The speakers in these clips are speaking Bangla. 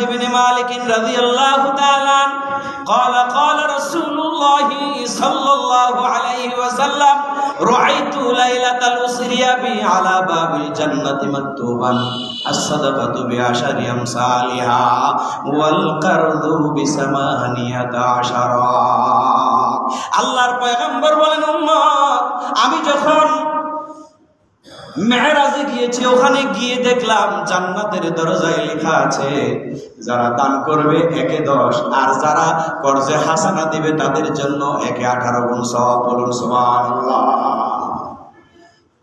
بن مالك رضي الله تعالى قال قال رسول الله صلى الله عليه وسلم رأيت ليلة الأسري بي على باب الجنة مكتوبا الصدقة بعشر أمثالها والقرض ب18 আল্লাহর পয়গম্বর বলেন উম্মত আমি যখন মেরাজে গিয়েছি ওখানে গিয়ে দেখলাম জান্নাতের দরজায় লেখা আছে যারা দান করবে 1-10 আর যারা কর্জে হাসানা দিবে তাদের জন্য 18 গুণ সওয়াব। বলুন সুবহানাল্লাহ।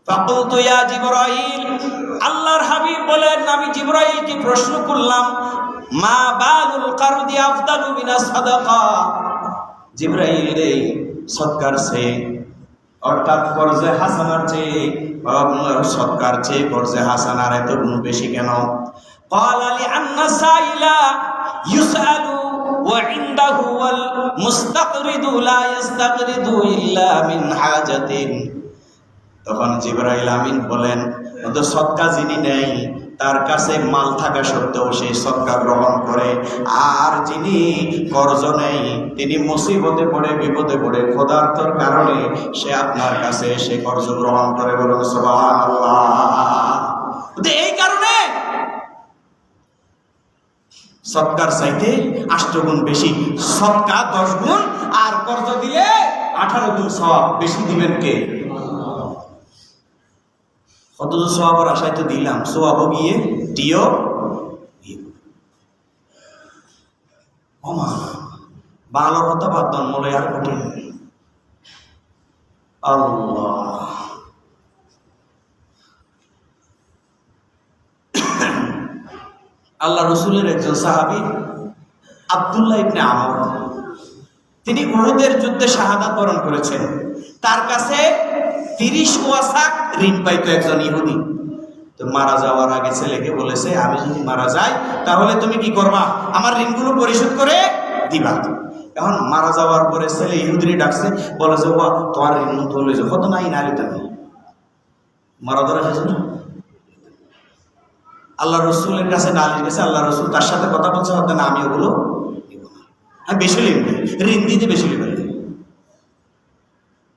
ফাকুলতু ইয়া জিবরাইল, আল্লাহর হাবিব বলেন আমি জিবরাইলকে প্রশ্ন করলাম মা বালুল কারদি আফদালু মিনাস সাদাকা। জিবরাইল রে সদকার চেয়ে অর্থাৎ কর্জে হাসানার চেয়ে সদকার চেয়ে কর্জে হাসানার এত গুণ বেশি কেন? قال لأن السائل يسأل وعنده والمستقرض لا يستقرض إلا من حاجة। তখন জিবরাইল আমিন বলেন তো সদকা যিনি নেই তার কাছে মাল থাকা সত্ত্বেও সেই সদকা গ্রহণ করে, আর যিনি কর্জ নেই তিনি মুসিবতে পড়ে বিপদে পড়ে ক্ষুধার্তর কারণে সে আপনার কাছে সে কর্জ গ্রহণ করে। বলুন সুবহানাল্লাহ। এই কারণে সদকার চাইতে 8 গুণ বেশি, সদকা 10 গুণ আর কর্জ দিলে 18 গুণ সওয়াব। বেশি দিবেন কে? কত সওয়াবের আশায় তো দিলাম, সওয়াবও গিয়ে টিও ওমা বাংলার কথা বাদন মলে আর কঠিন। আল্লাহ আল্লাহ রসুলের একজন সাহাবী আব্দুল্লাহ ইবনে আমর, তিনি উহুদের যুদ্ধে শাহাদাত বরণ করেছেন। তার কাছে 30 ওয়াসাক ঋণ পাইতো একজন ইহুদি। তো মারা যাওয়ার আগে ছেলেকে বলেছে আমি যদি মারা যাই তাহলে তুমি কি করবা? আমার ঋণগুলো পরিশোধ করে দিবা। এখন মারা যাওয়ার পরে ছেলে ইহুদিরে ডাকছে, বলে যে বাবা তোমার ঋণ তুলে যাও, কত নাই না লিতে নেই মারা ধরা গেছে না। আল্লাহ রসুলের কাছে নালিশ গেছে, আল্লাহ রসুল তার সাথে কথা বলছে হতো না আমি ওগুলো আমি বেশি লিখবে ঋণ দিতে বেশি লিখবে।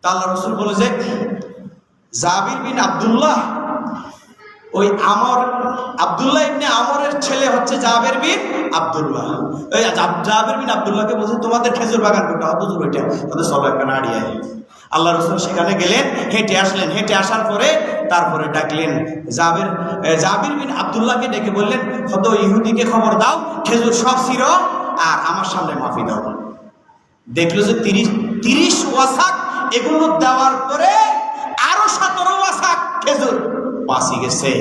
তা আল্লাহ রসুল বলে যে জাবির বিন আব্দুল্লাহ, ওই আমর আব্দুল্লাহ ইবনে আমরের ছেলে হচ্ছে জাবির বিন আব্দুল্লাহ। ওই জাবির বিন আব্দুল্লাহকে বলছে তোমাদের খেজুর বাগান কোনটা? হুজুর ওইটা। তাদের সব একটা নাড়িয়ে আল্লাহ রসুল সেখানে গেলেন, হেঁটে আসলেন। হেঁটে আসার পরে তারপরে ডাকলেন জাবির বিন আব্দুল্লাহকে ডেকে বললেন হয়তো ইহুদিকে খবর দাও খেজুর সব ছিল আর আমার সামনে মাফি দাও। দেখলো যে 30 ওয়াসাক এগুলো দেওয়ার পরে আরো 17 ওয়াসাক খেজুর বাঁচি গেছে।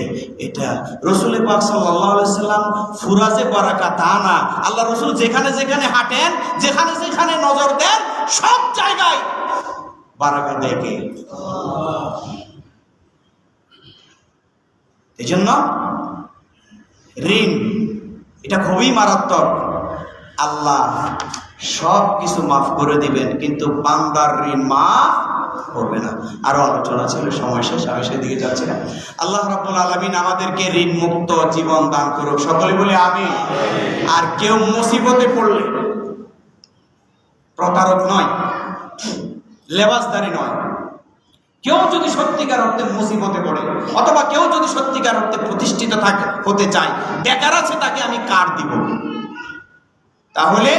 এটা রসুল পাক সাল্লাল্লাহু আলাইহি সাল্লাম ফুরাজে বারাকা তা না। আল্লাহ রসুল যেখানে যেখানে হাঁটেন, যেখানে যেখানে নজর দেন, সব জায়গায় বারাকা দেখে। এই জন্য ঋণ এটা খুবই মারাত্মক। আল্লাহ সব কিছু মাফ করে দিবেন কিন্তু বান্দার ঋণ মাফ করবে না। আরো আলোচনা ছিল, সময় শেষ, আমি সেদিকে যাচ্ছি না। আল্লাহ রাব্বুল আলামিন আমাদেরকে ঋণ মুক্ত জীবন দান করুক, সকলে বলে আমিন। আর কেউ মুসিবতে পড়লে প্রতারক নয়, লেবাসদারি নয়, কেউ যদি সত্যিকার অর্থে মুসিবতে পড়ে অথবা কেউ যদি সত্যিকার অর্থে প্রতিষ্ঠিত থাকে হতে চায়, বেকার আছে, তাকে আমি কার দিব, তাহলে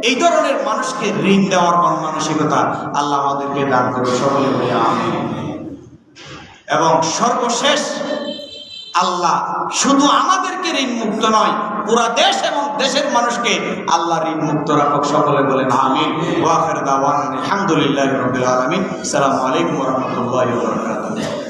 এই ধরনের মানুষকে ঋণ দেওয়ার মন মানসিকতা আল্লাহ আমাদেরকে দান করুন, সকলে বলে আমিন। এবং সর্বশেষ আল্লাহ শুধু আমাদেরকে ঋণ মুক্ত নয়, পুরা দেশ এবং দেশের মানুষকে আল্লাহ ঋণ মুক্ত রাখুক, সকলে বলেন আমিন। ওয়া আখিরু দাওয়ানা আলহামদুলিল্লাহি রাব্বিল আলামিন। আসসালামু আলাইকুম ওয়া রাহমাতুল্লাহি ওয়া বারাকাতুহু।